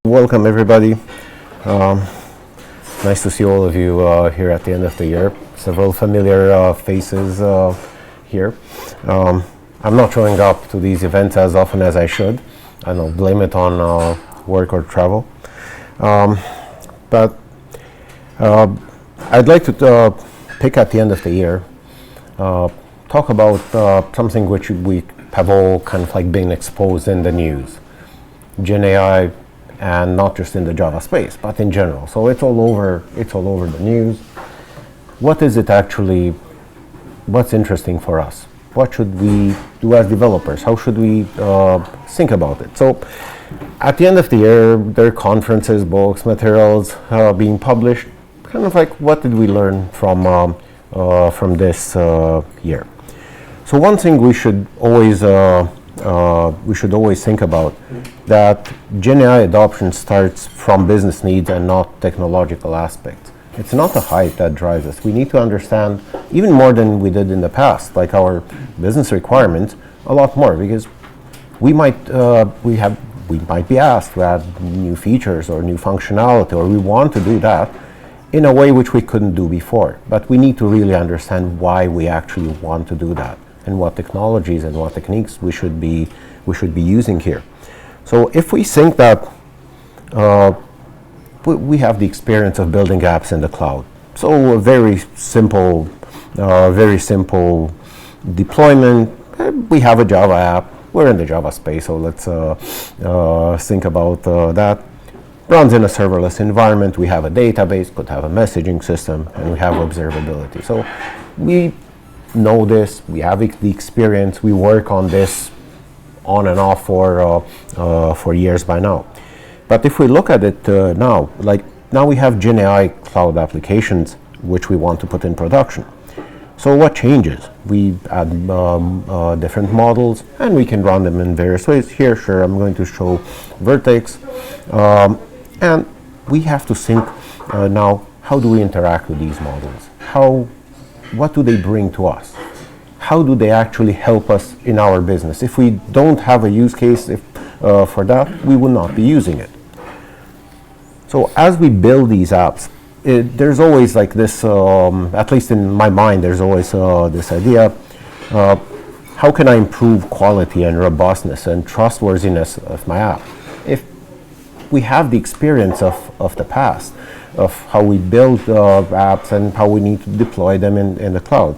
Welcome everybody. Nice to see all of you here at the end of the year. Several familiar faces here. I'm not showing up to these events as often as I should. I don't blame it on work or travel. But I'd like to pick at the end of the year, talk about something which we have all kind of like been exposed in the news. GenAI, and not just in the Java space, but in general. So it's all over the news. What is it actually, what's interesting for us? What should we do as developers? How should we think about it? So at the end of the year, there are conferences, books, materials being published. Kind of like, what did we learn from this year? So one thing we should always think about, that GenAI adoption starts from business needs and not technological aspects. It's not the hype that drives us. We need to understand, even more than we did in the past, like our business requirements, a lot more, because we might be asked to add new features or new functionality, or we want to do that in a way which we couldn't do before. But we need to really understand why we actually want to do that, and what technologies and what techniques we should be using here. So if we think that we have the experience of building apps in the cloud, so a very simple deployment. We have a Java app. We're in the Java space, so let's think about that. Runs in a serverless environment. We have a database, could have a messaging system, and we have observability. So we know this, we have the experience, we work on this on and off for years by now. But if we look at it now we have GenAI cloud applications which we want to put in production. So what changes? We add different models, and we can run them in various ways. Here, sure, I'm going to show Vertex, and we have to think now, how do we interact with these models? What do they bring to us? How do they actually help us in our business? If we don't have a use case for that, we will not be using it. So as we build these apps, there's always like this, at least in my mind, there's always this idea, how can I improve quality and robustness and trustworthiness of my app? If we have the experience of the past, of how we build apps and how we need to deploy them in the cloud.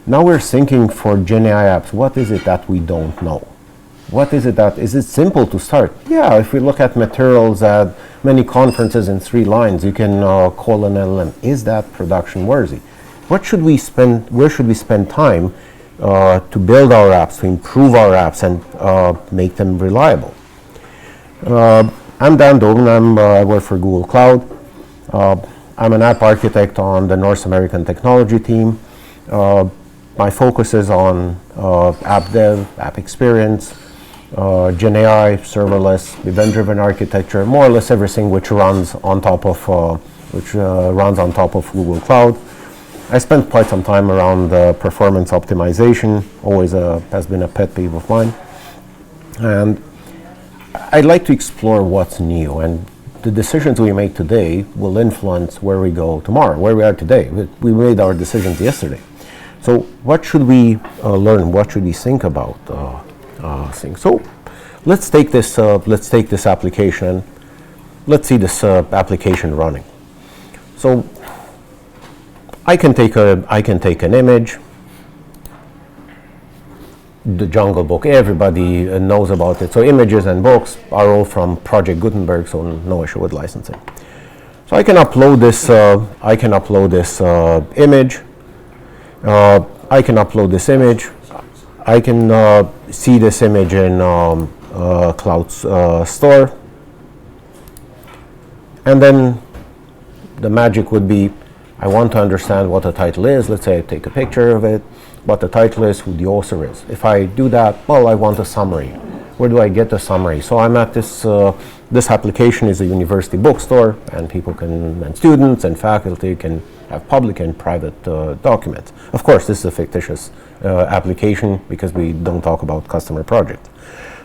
Now we're thinking for GenAI apps, what is it that we don't know? Is it simple to start? Yeah, if we look at materials at many conferences in 3 lines, you can call an LLM. Is that production worthy? Where should we spend time to build our apps, to improve our apps and make them reliable? I'm Dan Dobrin, I work for Google Cloud. I'm an app architect on the North American technology team. My focus is on app dev, app experience, GenAI, serverless, event-driven architecture, more or less everything which runs on top of Google Cloud. I spent quite some time around performance optimization, always has been a pet peeve of mine. And I'd like to explore what's new, and the decisions we make today will influence where we go tomorrow, where we are today. We made our decisions yesterday. So what should we learn? What should we think about things? So let's take this application, and let's see this application running. So I can take an image. The Jungle Book, everybody knows about it. So images and books are all from Project Gutenberg, so no issue with licensing. So I can upload this image. I can upload this image. I can see this image in Cloud Store. And then the magic would be, I want to understand what the title is. Let's say I take a picture of it, what the title is, who the author is. If I do that, well, I want a summary. Where do I get the summary? So I'm at this application is a university bookstore, and people can, and students and faculty can have public and private documents. Of course, this is a fictitious application because we don't talk about customer projects.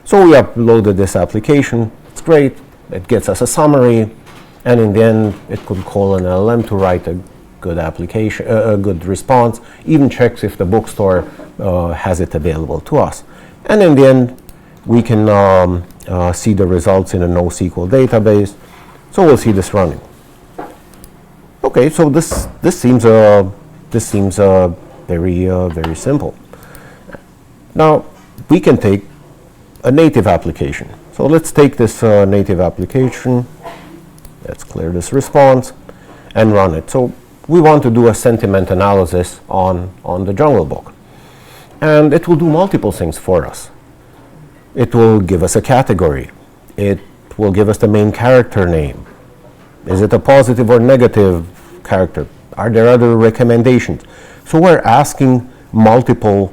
So we uploaded this application. It's great. It gets us a summary, and in the end, it could call an LLM to write a good application, a good response, even checks if the bookstore has it available to us. And in the end, we can see the results in a NoSQL database. So we'll see this running. Okay, so this seems very simple. Now we can take a native application. So let's take this native application. Let's clear this response and run it. So we want to do a sentiment analysis on the Jungle Book, and it will do multiple things for us. It will give us a category. It will give us the main character name. Is it a positive or negative character? Are there other recommendations? So we're asking multiple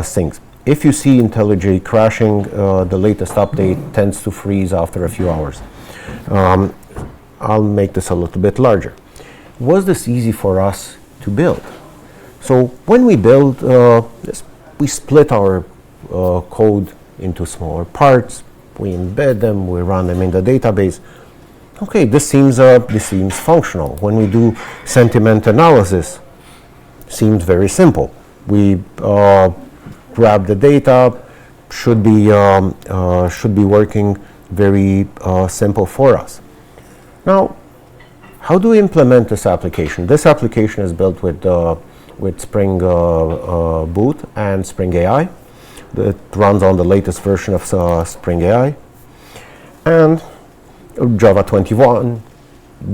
things. If you see IntelliJ crashing, the latest update tends to freeze after a few hours. I'll make this a little bit larger. Was this easy for us to build? So when we build this, we split our code into smaller parts. We embed them. We run them in the database. Okay, this seems functional. When we do sentiment analysis, seems very simple. We grab the data. Should be working very simple for us. Now, how do we implement this application? This application is built with Spring Boot and Spring AI. It runs on the latest version of Spring AI. And Java 21,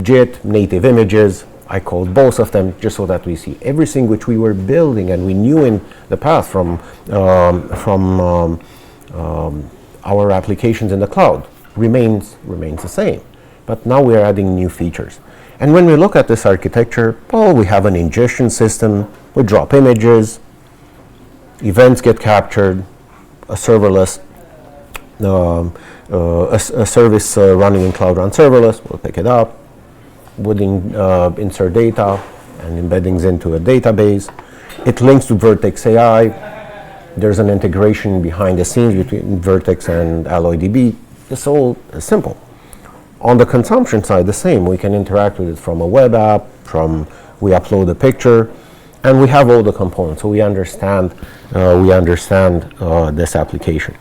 JIT, native images. I called both of them just so that we see everything which we were building and we knew in the past from our applications in the cloud remains the same. But now we are adding new features. And when we look at this architecture, well, we have an ingestion system. We drop images, events get captured, a serverless, a service running in Cloud Run Serverless will pick it up, would insert data and embeddings into a database. It links to Vertex AI. There's an integration behind the scenes between Vertex and AlloyDB. This all is simple. On the consumption side, the same. We can interact with it from a web app, we upload a picture, and we have all the components. So we understand this application.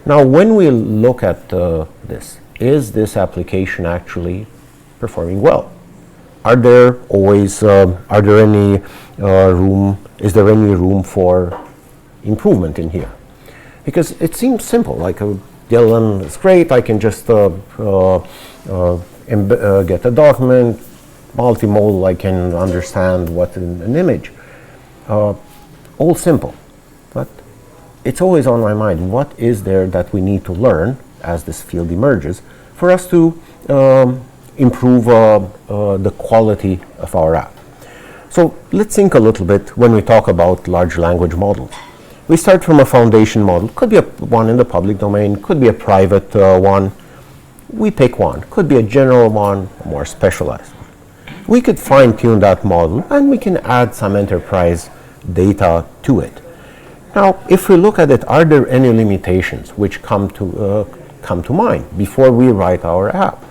Now, when we look at this, is this application actually performing well? Is there any room for improvement in here? Because it seems simple, like the LLM is great. I can just get a document, multimodal. I can understand what's in an image. All simple, but it's always on my mind. What is there that we need to learn as this field emerges for us to improve the quality of our app? So let's think a little bit when we talk about large language models. We start from a foundation model. Could be one in the public domain, could be a private one. We pick one. Could be a general one, a more specialized one. We could fine-tune that model, and we can add some enterprise data to it. Now, if we look at it, are there any limitations which come to mind before we write our app?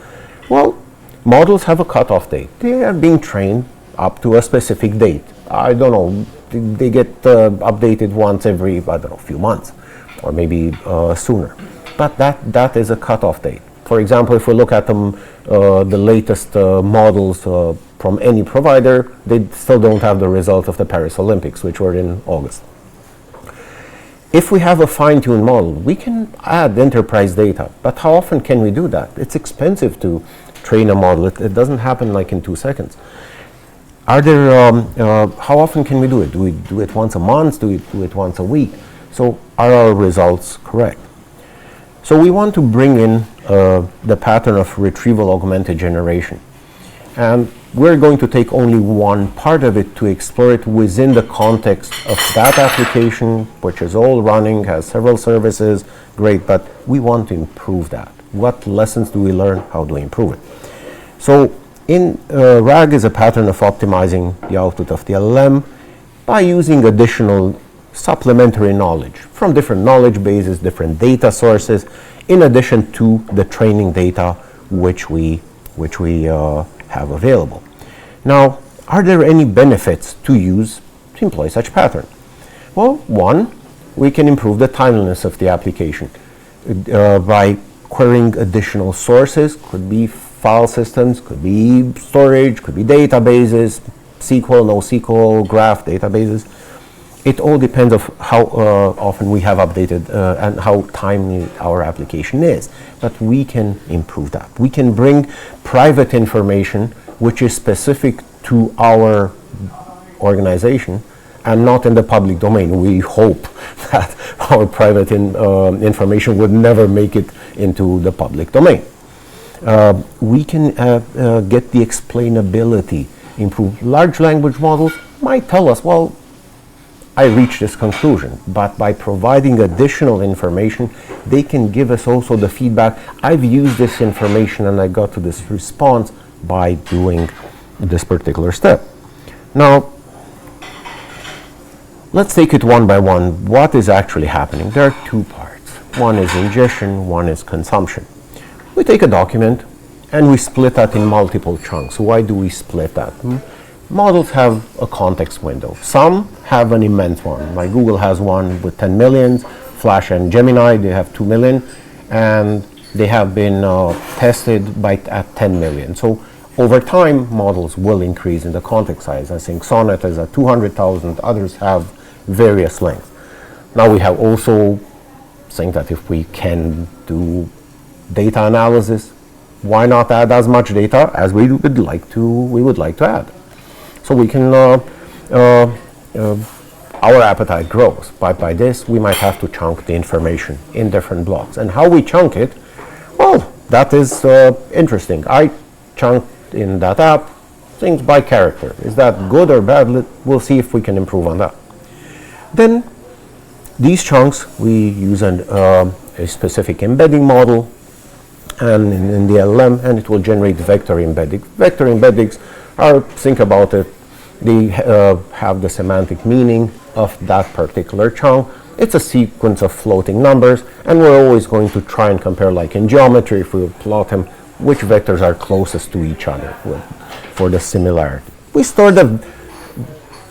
Well, models have a cutoff date. They are being trained up to a specific date. I don't know. They get updated once every, few months, or maybe sooner. But that is a cutoff date. For example, if we look at the latest models from any provider, they still don't have the result of the Paris Olympics, which were in August. If we have a fine-tuned model, we can add enterprise data. But how often can we do that? It's expensive to train a model. It doesn't happen like in 2 seconds. How often can we do it? Do we do it once a month? Do we do it once a week? So are our results correct? So we want to bring in the pattern of retrieval augmented generation. And we're going to take only one part of it to explore it within the context of that application, which is all running, has several services, great, but we want to improve that. What lessons do we learn? How do we improve it? So RAG is a pattern of optimizing the output of the LLM by using additional supplementary knowledge from different knowledge bases, different data sources, in addition to the training data which we have available. Now, are there any benefits to employ such pattern? Well, one, we can improve the timeliness of the application by querying additional sources. Could be file systems, could be storage, could be databases, SQL, NoSQL, graph databases. It all depends on how often we have updated and how timely our application is. But we can improve that. We can bring private information which is specific to our organization and not in the public domain. We hope that our private information would never make it into the public domain. We can get the explainability improved. Large language models might tell us, well, I reached this conclusion, but by providing additional information, they can give us also the feedback. I've used this information and I got to this response by doing this particular step. Now, let's take it one by one. What is actually happening? There are two parts. One is ingestion, one is consumption. We take a document and we split that in multiple chunks. Why do we split that? Models have a context window. Some have an immense one, like Google has one with 10 million, Flash and Gemini, they have 2 million, and they have been tested at 10 million. So over time, models will increase in the context size. I think Sonnet is at 200,000, others have various lengths. Now we have also think that if we can do data analysis, why not add as much data as we would like to add? So we can, our appetite grows. But by this, we might have to chunk the information in different blocks. And how we chunk it, well, that is interesting. I chunked in that app things by character. Is that good or bad? We'll see if we can improve on that. Then these chunks, we use a specific embedding model and in the LLM, and it will generate vector embeddings. Vector embeddings are, think about it, they have the semantic meaning of that particular chunk. It's a sequence of floating numbers, and we're always going to try and compare, like in geometry, if we plot them, which vectors are closest to each other for the similarity. We store the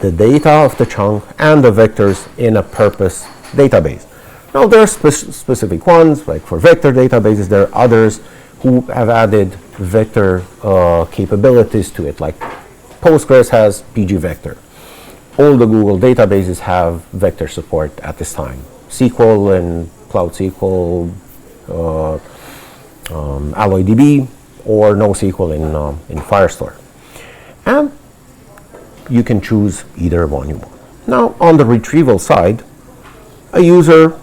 data of the chunk and the vectors in a purpose database. Now there are specific ones, like for vector databases. There are others who have added vector capabilities to it, like Postgres has PG vector. All the Google databases have vector support at this time. SQL and Cloud SQL, AlloyDB, or NoSQL in Firestore. And you can choose either one you want. Now, on the retrieval side, a user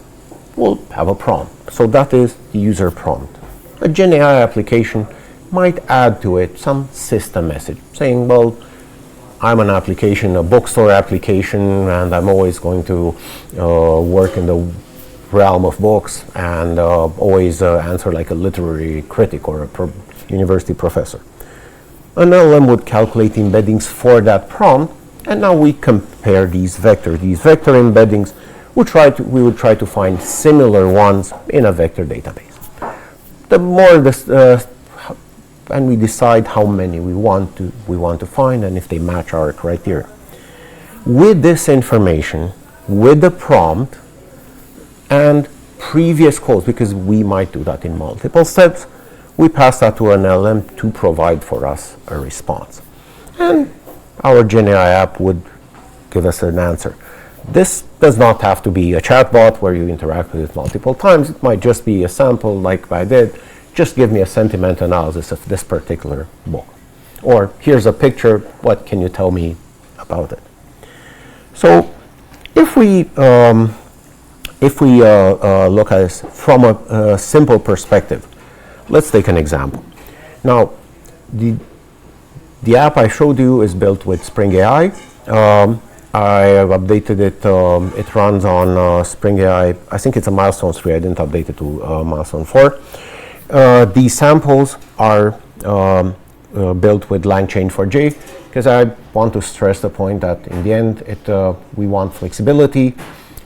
will have a prompt. So that is the user prompt. A GenAI application might add to it some system message saying, well, I'm an application, a bookstore application, and I'm always going to work in the realm of books and always answer like a literary critic or a university professor. An LLM would calculate embeddings for that prompt, and now we compare these vectors. These vector embeddings, we would try to find similar ones in a vector database. The more this, and we decide how many we want to find and if they match our criteria. With this information, with the prompt and previous codes, because we might do that in multiple steps, we pass that to an LLM to provide for us a response. And our GenAI app would give us an answer. This does not have to be a chatbot where you interact with it multiple times. It might just be a sample like I did. Just give me a sentiment analysis of this particular book. Or here's a picture, what can you tell me about it? So if we look at this from a simple perspective, let's take an example. Now, the app I showed you is built with Spring AI. I have updated it. It runs on Spring AI. I think it's a milestone 3. I didn't update it to milestone 4. These samples are built with LangChain4j, because I want to stress the point that in the end, we want flexibility.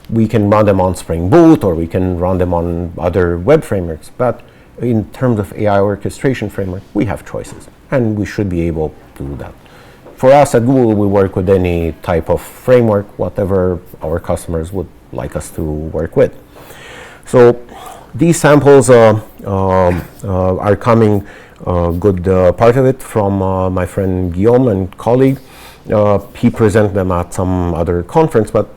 We can run them on Spring Boot, or we can run them on other web frameworks. But in terms of AI orchestration framework, we have choices, and we should be able to do that. For us at Google, we work with any type of framework, whatever our customers would like us to work with. So these samples are coming, good part of it from my friend Guillaume and colleague. He presented them at some other conference, but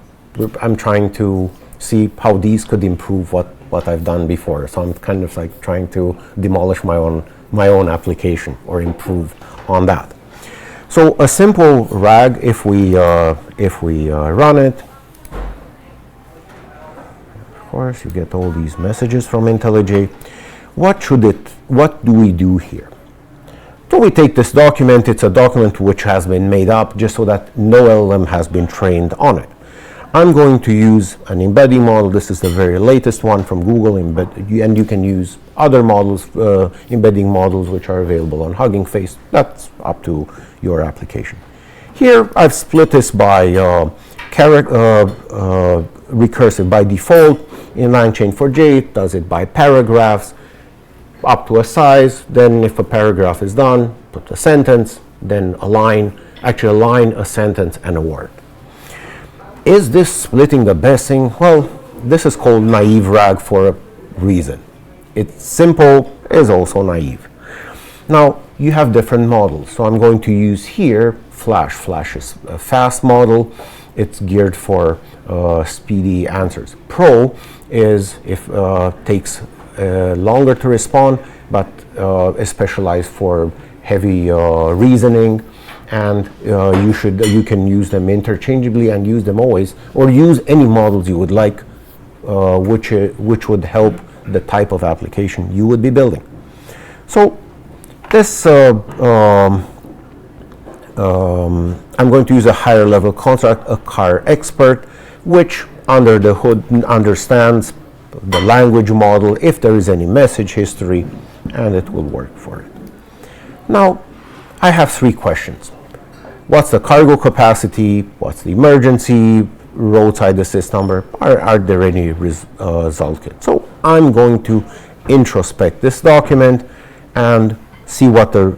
I'm trying to see how these could improve what I've done before. So I'm kind of like trying to demolish my own application or improve on that. So a simple RAG, if we run it, of course you get all these messages from IntelliJ. What do we do here? So we take this document. It's a document which has been made up just so that no LLM has been trained on it. I'm going to use an embedding model. This is the very latest one from Google, and you can use other models, embedding models, which are available on Hugging Face. That's up to your application. Here, I've split this by recursive by default. In LangChain4j, it does it by paragraphs, up to a size. Then if a paragraph is done, put a sentence, then a line, a sentence, and a word. Is this splitting the best thing? Well, this is called naive RAG for a reason. It's simple, is also naive. Now, you have different models. So I'm going to use here Flash. Flash is a fast model. It's geared for speedy answers. Pro is takes longer to respond, but is specialized for heavy reasoning. And you can use them interchangeably and use them always, or use any models you would like, which would help the type of application you would be building. So this, I'm going to use a higher level construct, a car expert, which under the hood understands the language model, if there is any message history, and it will work for it. Now, I have 3 questions. What's the cargo capacity? What's the emergency? Roadside assist number? Are there any result kits? So I'm going to introspect this document and see what the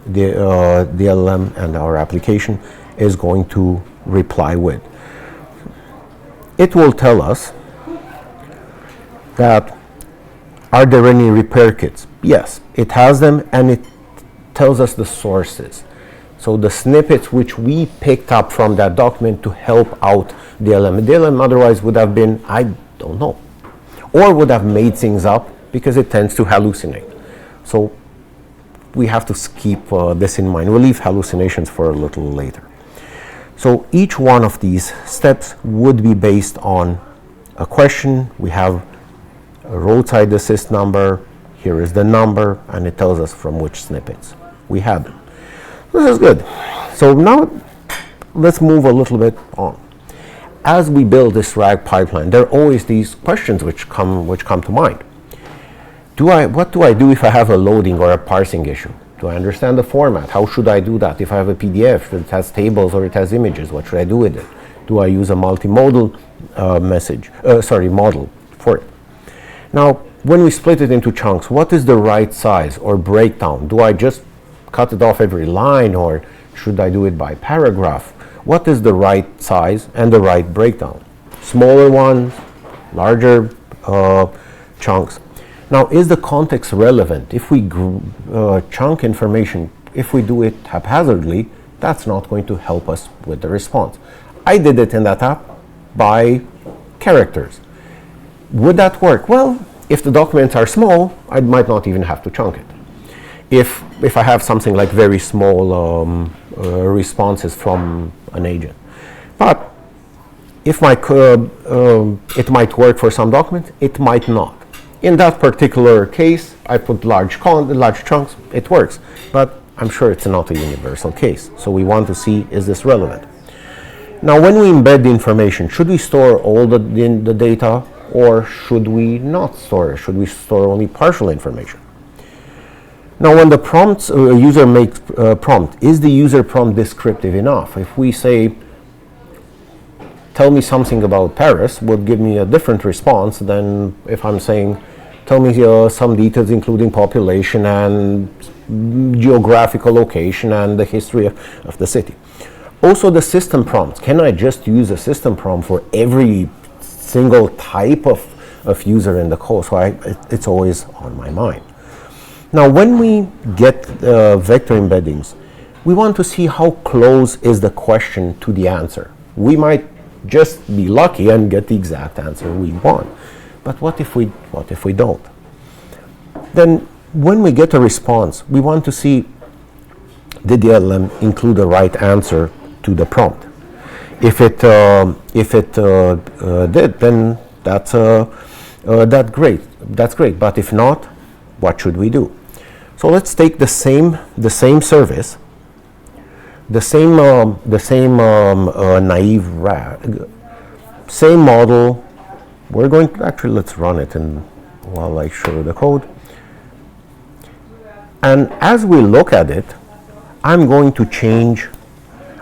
LLM and our application is going to reply with. It will tell us that, are there any repair kits? Yes, it has them, and it tells us the sources. So the snippets which we picked up from that document to help out the LLM. The LLM otherwise would have been, I don't know, or would have made things up because it tends to hallucinate. So we have to keep this in mind. We'll leave hallucinations for a little later. So each one of these steps would be based on a question. We have a roadside assist number. Here is the number, and it tells us from which snippets we had them. This is good. So now let's move a little bit on. As we build this RAG pipeline, there are always these questions which come to mind. What do I do if I have a loading or a parsing issue? Do I understand the format? How should I do that? If I have a PDF that has tables or it has images, what should I do with it? Do I use a multimodal model for it? Now, when we split it into chunks, what is the right size or breakdown? Do I just cut it off every line, or should I do it by paragraph? What is the right size and the right breakdown? Smaller ones, larger chunks. Now, is the context relevant? If we chunk information, if we do it haphazardly, that's not going to help us with the response. I did it in that app by characters. Would that work? Well, if the documents are small, I might not even have to chunk it. If I have something like very small responses from an agent. But if it might work for some documents, it might not. In that particular case, I put large chunks, it works. But I'm sure it's not a universal case. So we want to see, is this relevant? Now, when we embed the information, should we store all the data, or should we not store it? Should we store only partial information? Now, when the user makes prompt, is the user prompt descriptive enough? If we say, tell me something about Paris, would give me a different response than if I'm saying, tell me some details including population and geographical location and the history of the city. Also, the system prompts. Can I just use a system prompt for every single type of user in the code? So it's always on my mind. Now, when we get vector embeddings, we want to see how close is the question to the answer. We might just be lucky and get the exact answer we want. But what if we don't? Then when we get a response, we want to see, did the LLM include the right answer to the prompt? If it did, then that's great. That's great. But if not, what should we do? So let's take the same service, the same naive RAG, same model. We're going to actually, let's run it and while I show the code. And as we look at it, I'm going to change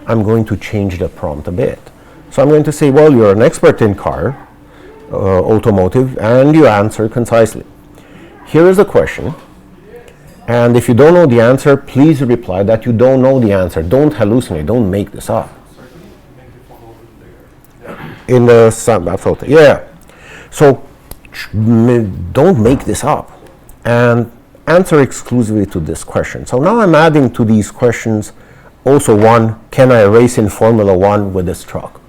the prompt a bit. So I'm going to say, well, you're an expert in car, automotive, and you answer concisely. Here is the question. And if you don't know the answer, please reply that you don't know the answer. Don't hallucinate. Don't make this up. In the absolutely, yeah. So don't make this up and answer exclusively to this question. So now I'm adding to these questions also one: can I race in Formula One with this truck?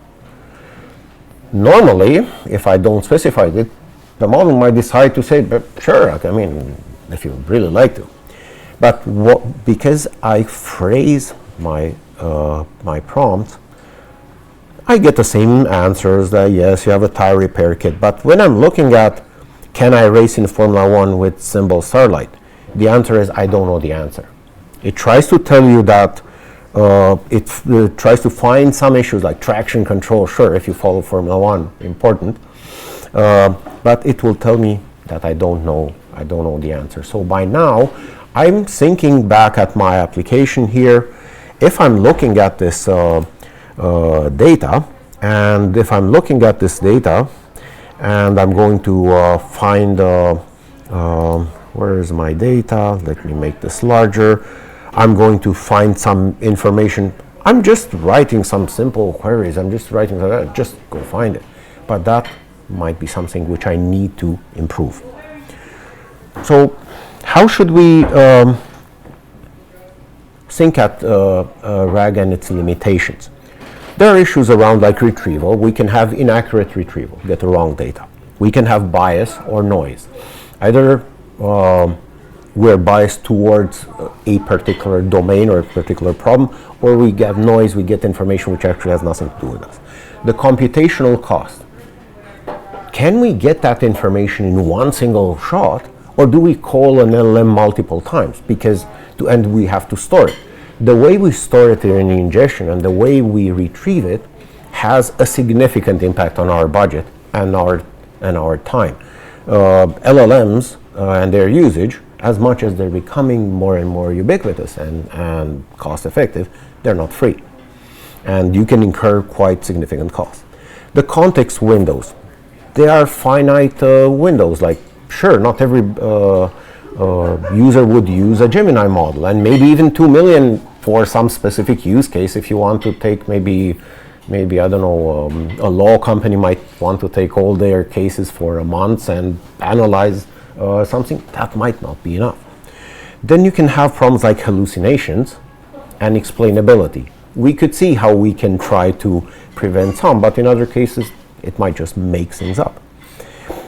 Normally, if I don't specify it, the model might decide to say, sure, I mean, if you really like to. But because I phrase my prompt, I get the same answers that yes, you have a tire repair kit. But when I'm looking at, can I race in Formula One with Symbol Starlight? The answer is, I don't know the answer. It tries to tell you that it tries to find some issues like traction control. Sure, if you follow Formula One, important. But it will tell me that I don't know the answer. So by now, I'm thinking back at my application here. If I'm looking at this data, and if I'm looking at this data, and I'm going to find where is my data? Let me make this larger. I'm going to find some information. I'm just writing some simple queries. I'm just writing, just go find it. But that might be something which I need to improve. So how should we think at RAG and its limitations? There are issues around like retrieval. We can have inaccurate retrieval, get the wrong data. We can have bias or noise. Either we're biased towards a particular domain or a particular problem, or we get noise, we get information which actually has nothing to do with us. The computational cost. Can we get that information in one single shot, or do we call an LLM multiple times? Because we have to store it. The way we store it in ingestion and the way we retrieve it has a significant impact on our budget and our time. LLMs and their usage, as much as they're becoming more and more ubiquitous and cost effective, they're not free. And you can incur quite significant costs. The context windows, they are finite windows. Like, sure, not every user would use a Gemini model, and maybe even 2 million for some specific use case. If you want to take maybe I don't know, a law company might want to take all their cases for a month and analyze something, that might not be enough. Then you can have problems like hallucinations and explainability. We could see how we can try to prevent some, but in other cases, it might just make things up.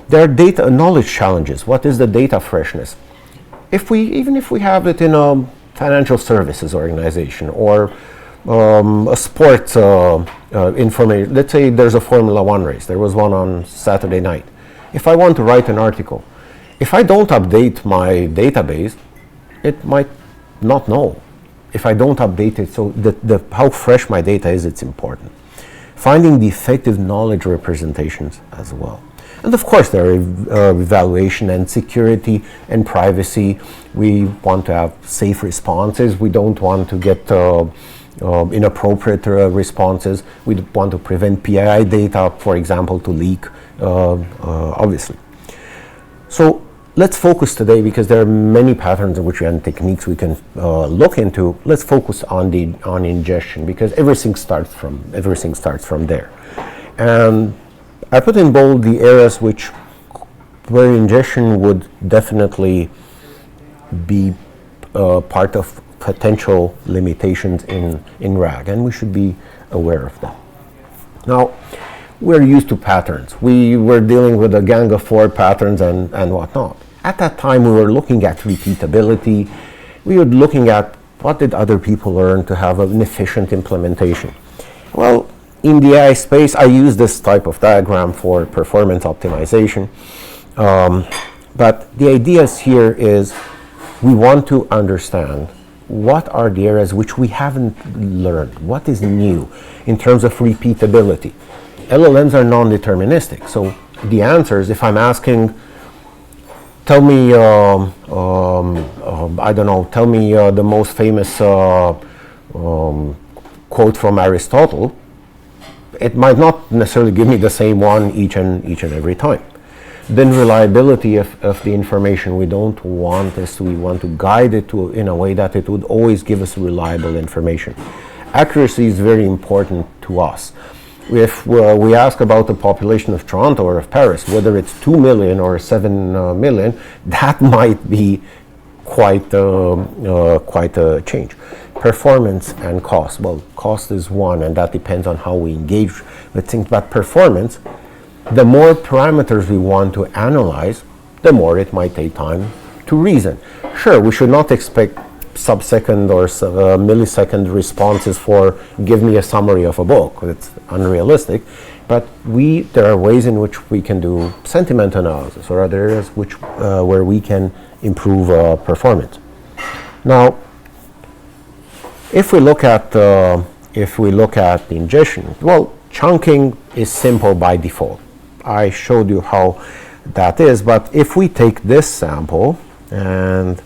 There are data knowledge challenges. What is the data freshness? Even if we have it in a financial services organization or a sports information, let's say there's a Formula One race. There was one on Saturday night. If I want to write an article, if I don't update my database, it might not know. If I don't update it, so how fresh my data is, it's important. Finding the effective knowledge representations as well. And of course, there are evaluation and security and privacy. We want to have safe responses. We don't want to get inappropriate responses. We want to prevent PII data, for example, to leak, obviously. So let's focus today, because there are many patterns in which and techniques we can look into. Let's focus on ingestion, because everything starts from there. And I put in bold the areas where ingestion would definitely be part of potential limitations in RAG, and we should be aware of that. Now, we're used to patterns. We were dealing with a gang of 4 patterns and whatnot. At that time, we were looking at repeatability. We were looking at what did other people learn to have an efficient implementation. Well, in the AI space, I use this type of diagram for performance optimization. But the idea here is we want to understand what are the areas which we haven't learned, what is new in terms of repeatability. LLMs are non-deterministic, so the answers, if I'm asking, tell me, I don't know, tell me the most famous quote from Aristotle, it might not necessarily give me the same one each and every time. Then reliability of the information, we don't want this, we want to guide it in a way that it would always give us reliable information. Accuracy is very important to us. If we ask about the population of Toronto or of Paris, whether it's 2 million or 7 million, that might be quite a change. Performance and cost. Well, cost is one, and that depends on how we engage with things. But performance, the more parameters we want to analyze, the more it might take time to reason. Sure, we should not expect sub-second or millisecond responses for give me a summary of a book. It's unrealistic. But there are ways in which we can do sentiment analysis, or other areas where we can improve performance. Now, if we look at ingestion, well, chunking is simple by default. I showed you how that is, but if we take this sample and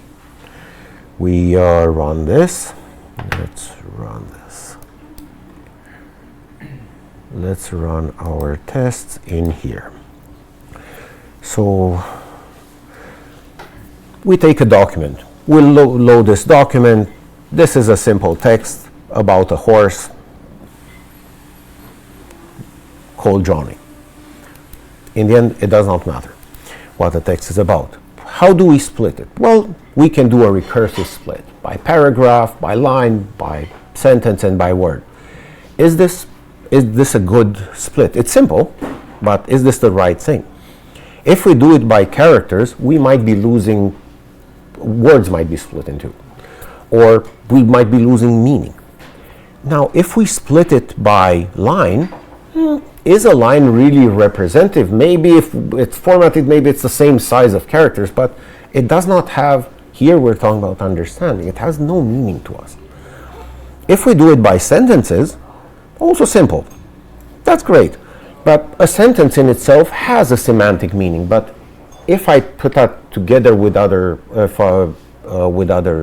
we run this, let's run this. Let's run our tests in here. So we take a document. We'll load this document. This is a simple text about a horse called Johnny. In the end, it does not matter what the text is about. How do we split it? Well, we can do a recursive split by paragraph, by line, by sentence, and by word. Is this a good split? It's simple, but is this the right thing? If we do it by characters, we might be losing, words might be split in two, or we might be losing meaning. Now, if we split it by line, is a line really representative? Maybe if it's formatted, maybe it's the same size of characters, but it does not have, here we're talking about understanding, it has no meaning to us. If we do it by sentences, also simple. That's great. But a sentence in itself has a semantic meaning, but if I put that together with other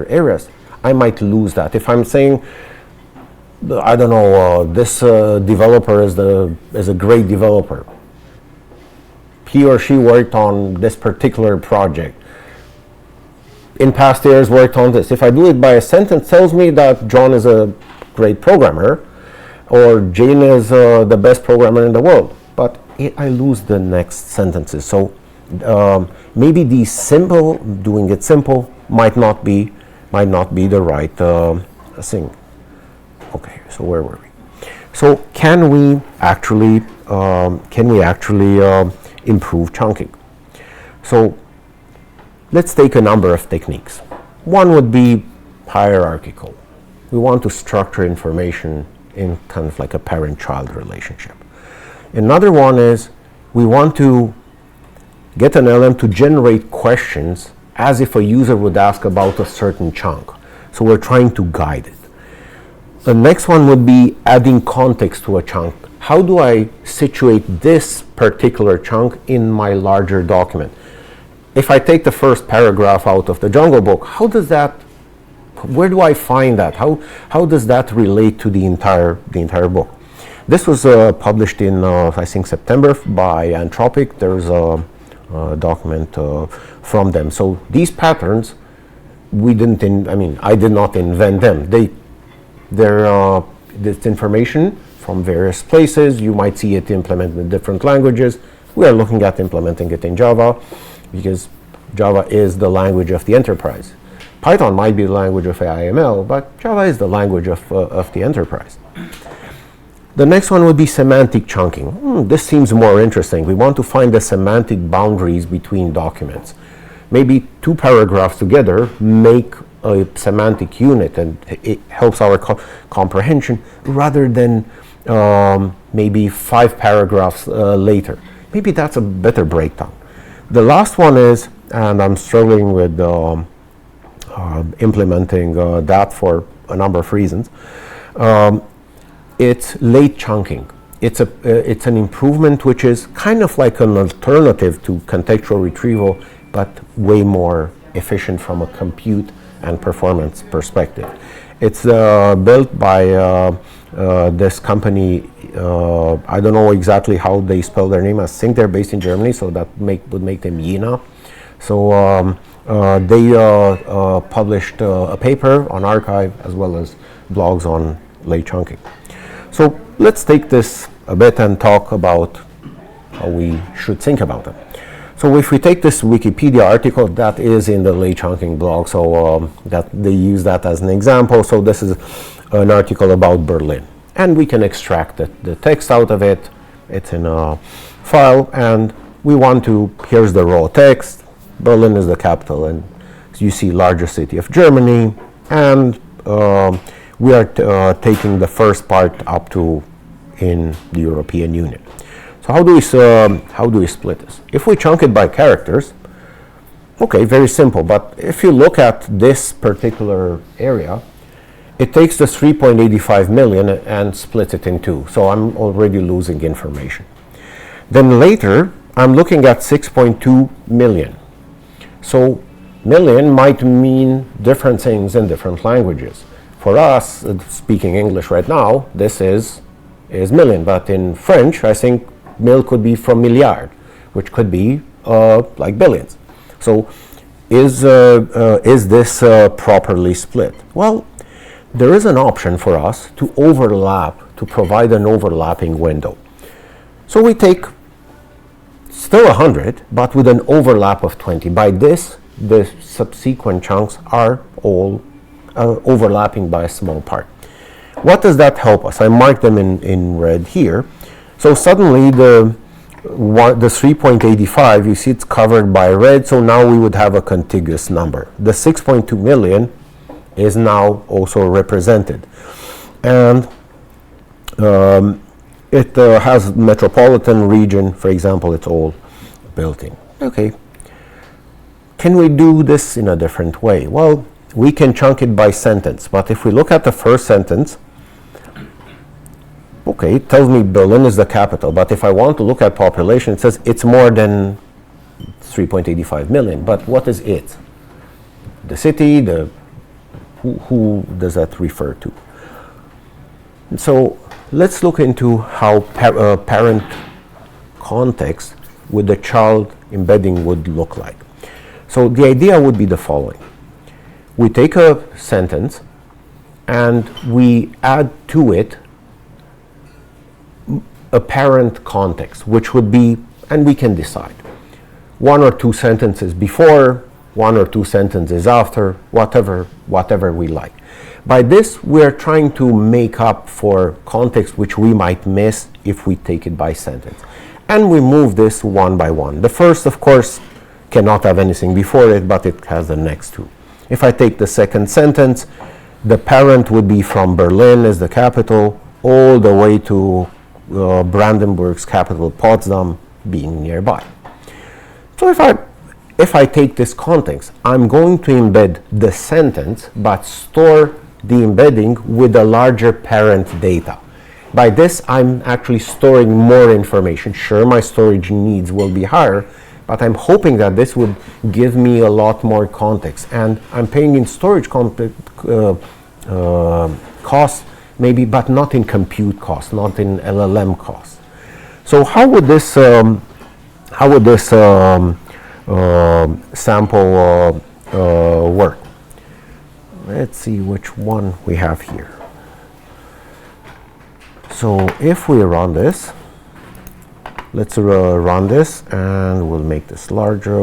areas, I might lose that. If I'm saying, I don't know, this developer is a great developer. He or she worked on this particular project. In past years worked on this. If I do it by a sentence, tells me that John is a great programmer, or Jane is the best programmer in the world. But I lose the next sentences. So maybe doing it simple might not be the right thing. Okay, so where were we? So can we actually improve chunking? So let's take a number of techniques. One would be hierarchical. We want to structure information in kind of like a parent-child relationship. Another one is we want to get an LM to generate questions as if a user would ask about a certain chunk. So we're trying to guide it. The next one would be adding context to a chunk. how do I situate this particular chunk in my larger document? If I take the first paragraph out of the Jungle Book, where do I find that? How does that relate to the entire book? This was published in, I think, September by Anthropic. There's a document from them. So these patterns, I did not invent them. They're this information from various places. You might see it implemented in different languages. We are looking at implementing it in Java because Java is the language of the enterprise. Python might be the language of AI/ML, but Java is the language of the enterprise. The next one would be semantic chunking. This seems more interesting. We want to find the semantic boundaries between documents. Maybe two paragraphs together make a semantic unit, and it helps our comprehension rather than maybe 5 paragraphs later. Maybe that's a better breakdown. The last one is, and I'm struggling with implementing that for a number of reasons. It's late chunking. It's an improvement which is kind of like an alternative to contextual retrieval, but way more efficient from a compute and performance perspective. It's built by this company. I don't know exactly how they spell their name. I think they're based in Germany, so that would make them Jena. So they published a paper on arXiv as well as blogs on late chunking. So let's take this a bit and talk about how we should think about it. So if we take this Wikipedia article, that is in the late chunking blog, so that they use that as an example. So this is an article about Berlin, and we can extract the text out of it. It's in a file, and we want to, here's the raw text. Berlin is the capital, and you see largest city of Germany, and we are taking the first part up to in the European Union. So how do we split this? If we chunk it by characters, okay, very simple. But if you look at this particular area, it takes the 3.85 million and splits it in 2. So I'm already losing information. Then later, I'm looking at 6.2 million. So million might mean different things in different languages. For us, speaking English right now, this is million. But in French, I think mil could be from milliard, which could be like billions. So is this properly split? Well, there is an option for us to provide an overlapping window. So we take still 100, but with an overlap of 20. By this, the subsequent chunks are all overlapping by a small part. What does that help us? I marked them in red here. So suddenly the 3.85, you see it's covered by red, so now we would have a contiguous number. The 6.2 million is now also represented. And it has metropolitan region, for example, it's all built in. Okay. Can we do this in a different way? Well, we can chunk it by sentence, but if we look at the first sentence, okay, it tells me Berlin is the capital, but if I want to look at population, it says it's more than 3.85 million. But what is it? The city, who does that refer to? And so let's look into how parent context with the child embedding would look like. So the idea would be the following. We take a sentence and we add to it a parent context, which would be, and we can decide, 1 or 2 sentences before, 1 or 2 sentences after, whatever we like. By this, we are trying to make up for context which we might miss if we take it by sentence. And we move this one by one. The first, of course, cannot have anything before it, but it has the next 2. If I take the second sentence, the parent would be from Berlin as the capital, all the way to Brandenburg's capital, Potsdam, being nearby. So if I take this context, I'm going to embed the sentence, but store the embedding with the larger parent data. By this, I'm actually storing more information. Sure, my storage needs will be higher, but I'm hoping that this would give me a lot more context. And I'm paying in storage costs, maybe, but not in compute costs, not in LLM costs. So how would this sample work? Let's see which one we have here. So if we run this, let's run this, and we'll make this larger,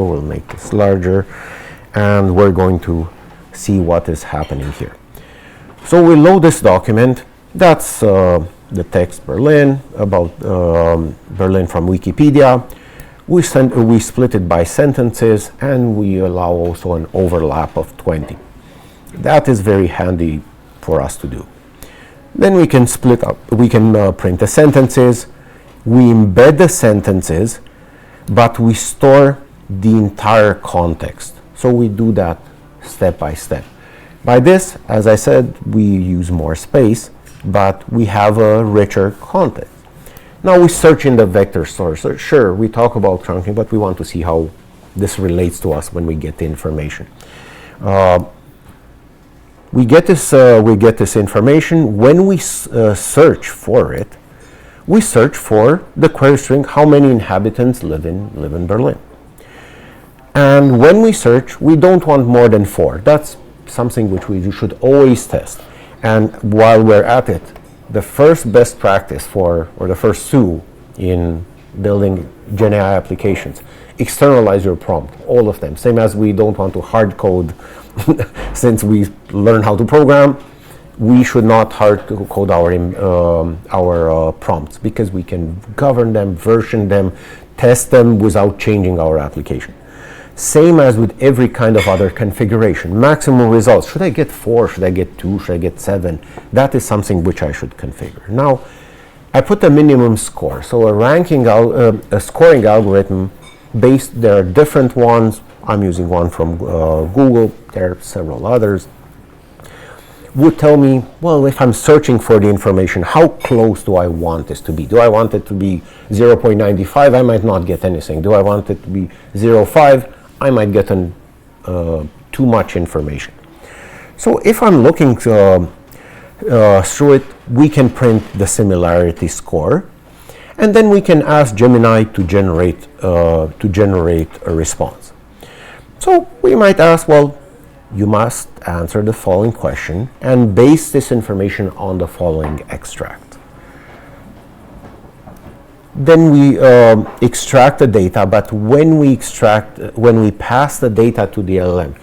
and we're going to see what is happening here. So we load this document. That's the text Berlin, about Berlin from Wikipedia. We split it by sentences, and we allow also an overlap of 20. That is very handy for us to do. Then we can split up, we can print the sentences, we embed the sentences, but we store the entire context. So we do that step by step. By this, as I said, we use more space, but we have a richer context. Now we search in the vector store. So sure, we talk about trunking, but we want to see how this relates to us when we get the information. We get this information. When we search for it, we search for the query string, how many inhabitants live in Berlin. And when we search, we don't want more than 4. That's something which we should always test. And while we're at it, the first best practice or the first two in building GenAI applications, externalize your prompt, all of them. Same as we don't want to hard code. Since we learn how to program, we should not hard code our prompts, because we can govern them, version them, test them without changing our application. Same as with every kind of other configuration. Maximum results. Should I get 4? Should I get 2? Should I get 7? That is something which I should configure. Now, I put a minimum score. So a scoring algorithm based, there are different ones. I'm using one from Google. There are several others. Would tell me, well, if I'm searching for the information, how close do I want this to be? Do I want it to be 0.95? I might not get anything. Do I want it to be 0.5? I might get too much information. So if I'm looking through it, we can print the similarity score, and then we can ask Gemini to generate a response. So we might ask, well, you must answer the following question and base this information on the following extract. Then we extract the data, but when we pass the data to the LLM,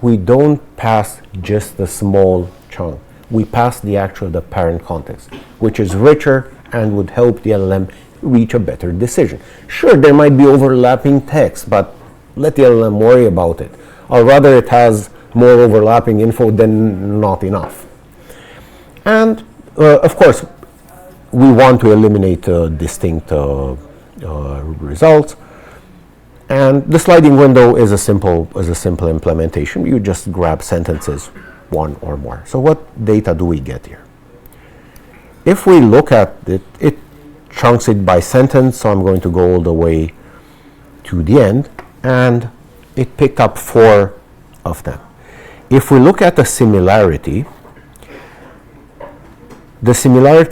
we don't pass just the small chunk. We pass the parent context, which is richer and would help the LLM reach a better decision. Sure, there might be overlapping text, but let the LLM worry about it. Or rather, it has more overlapping info than not enough. And of course, we want to eliminate distinct results. And the sliding window is a simple implementation. You just grab sentences, one or more. So what data do we get here? If we look at it, it chunks it by sentence. So I'm going to go all the way to the end, and it picked up 4 of them. If we look at the similarity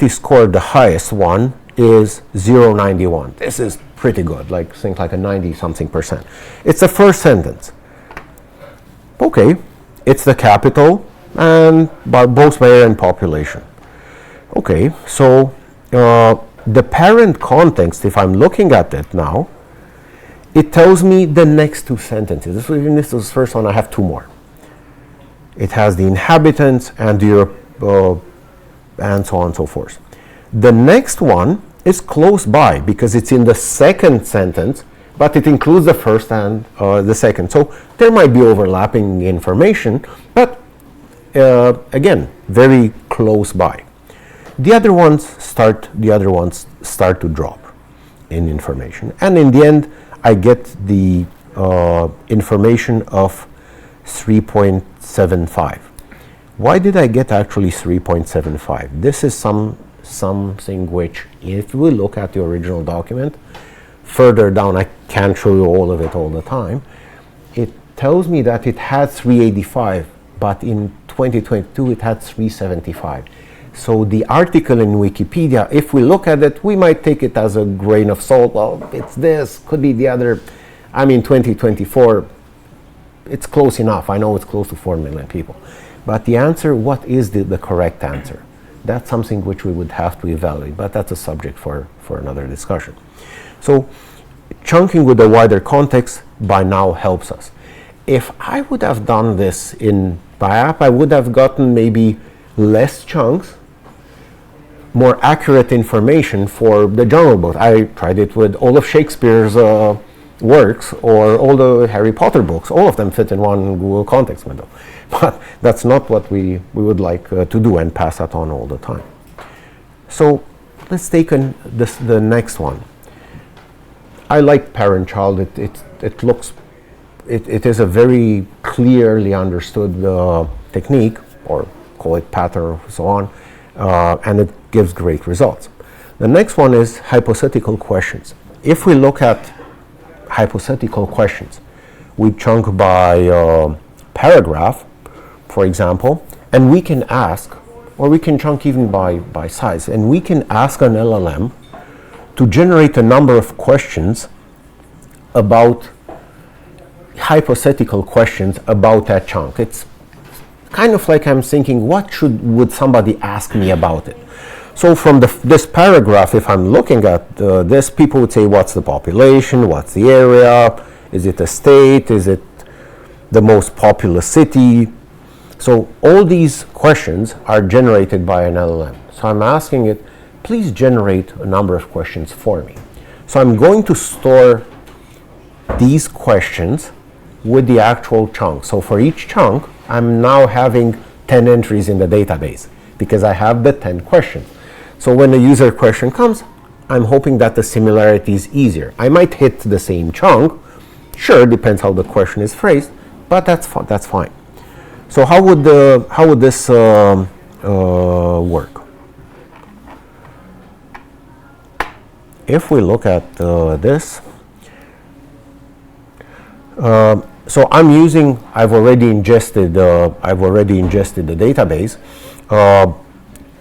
score, the highest one is 0.91. This is pretty good, think like a 90-something%. It's the first sentence. Okay, it's the capital and both by area and population. Okay, so the parent context, if I'm looking at it now, it tells me the next 2 sentences. This is the first one. I have 2 more. It has the inhabitants and Europe, and so on and so forth. The next one is close by because it's in the second sentence, but it includes the first and the second. So there might be overlapping information, but again, very close by. The other ones start to drop in information, and in the end, I get the information of 3.75. Why did I get actually 3.75? This is something which, if we look at the original document, further down, I can't show you all of it all the time, it tells me that it had 385, but in 2022 it had 375. So the article in Wikipedia, if we look at it, we might take it as a grain of salt. Well, it's this, could be the other. I mean, 2024, it's close enough. I know it's close to 4 million people. But the answer, what is the correct answer? That's something which we would have to evaluate, but that's a subject for another discussion. So chunking with a wider context by now helps us. If I would have done this in my app, I would have gotten maybe less chunks, more accurate information for the genre book. I tried it with all of Shakespeare's works or all the Harry Potter books. All of them fit in one Google context window. But that's not what we would like to do and pass that on all the time. So let's take the next one. I like parent-child. It looks, it is a very clearly understood technique, or call it pattern, so on, and it gives great results. The next one is hypothetical questions. If we look at hypothetical questions, we chunk by paragraph, for example, and we can ask, or we can chunk even by size, and we can ask an LLM to generate a number of questions about hypothetical questions about that chunk. It's kind of like I'm thinking, what would somebody ask me about it? So from this paragraph, if I'm looking at this, people would say, what's the population? What's the area? Is it a state? Is it the most populous city? So all these questions are generated by an LLM. So I'm asking it, please generate a number of questions for me. So I'm going to store these questions with the actual chunk. So for each chunk, I'm now having 10 entries in the database because I have the 10 questions. So when a user question comes, I'm hoping that the similarity is easier. I might hit the same chunk. Sure, depends how the question is phrased, but that's fine. So how would this work? If we look at this, so I've already ingested the database.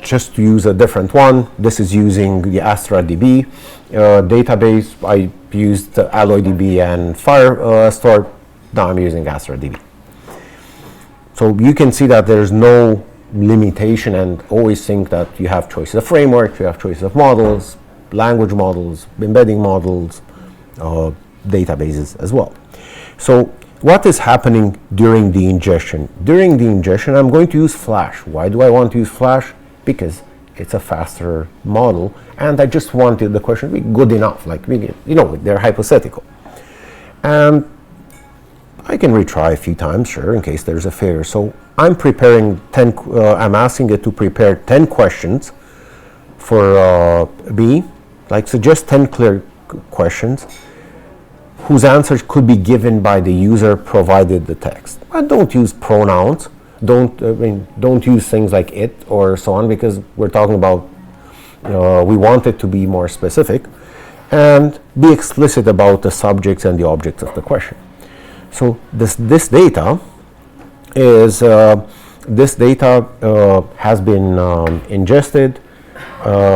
Just to use a different one, this is using the AstraDB database. I used AlloyDB and Firestore. Now I'm using AstraDB. So you can see that there's no limitation, and always think that you have choices of framework, you have choices of models, language models, embedding models, databases as well. So what is happening during the ingestion? During the ingestion, I'm going to use Flash. Why do I want to use Flash? Because it's a faster model, and I just wanted the question to be good enough, like, they're hypothetical. And I can retry a few times, sure, in case there's a failure. So I'm preparing I'm asking it to prepare 10 questions for me, like suggest 10 clear questions whose answers could be given by the user provided the text. But don't use pronouns. Don't use things like it or so on, because we're talking about, we want it to be more specific, and be explicit about the subjects and the objects of the question. So this data has been ingested.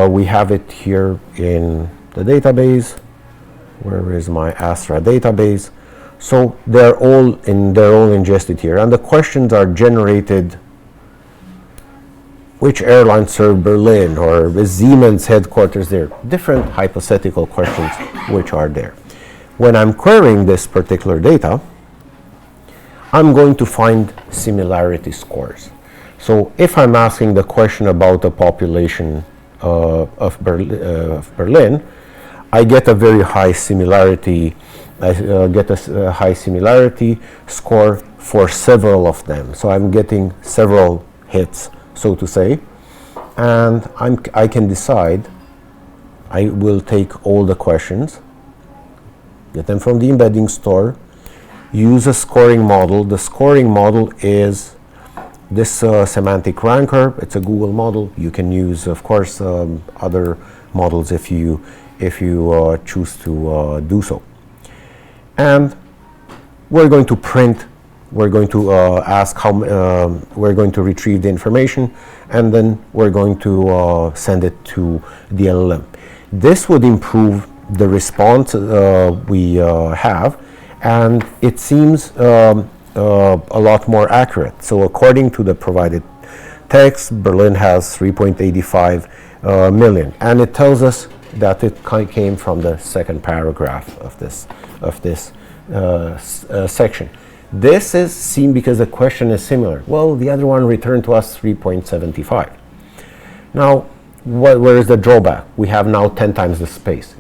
We have it here in the database. Where is my Astra database? So they're all ingested here, and the questions are generated. Which airline served Berlin, or is Siemens headquarters there? Different hypothetical questions which are there. When I'm querying this particular data, I'm going to find similarity scores. So if I'm asking the question about the population of Berlin, I get a very high similarity. I get a high similarity score for several of them. So I'm getting several hits, so to say, and I can decide. I will take all the questions, get them from the embedding store, use a scoring model. The scoring model is this semantic ranker, it's a Google model. You can use, of course, other models if you choose to do so. And we're going to print, we're going to ask how, we're going to retrieve the information, and then we're going to send it to the LLM. This would improve the response we have, and it seems a lot more accurate. So according to the provided text, Berlin has 3.85 million, and it tells us that it came from the second paragraph of this section. This is seen because the question is similar. Well, the other one returned to us 3.75. Now, where is the drawback? We have now 10 times the space.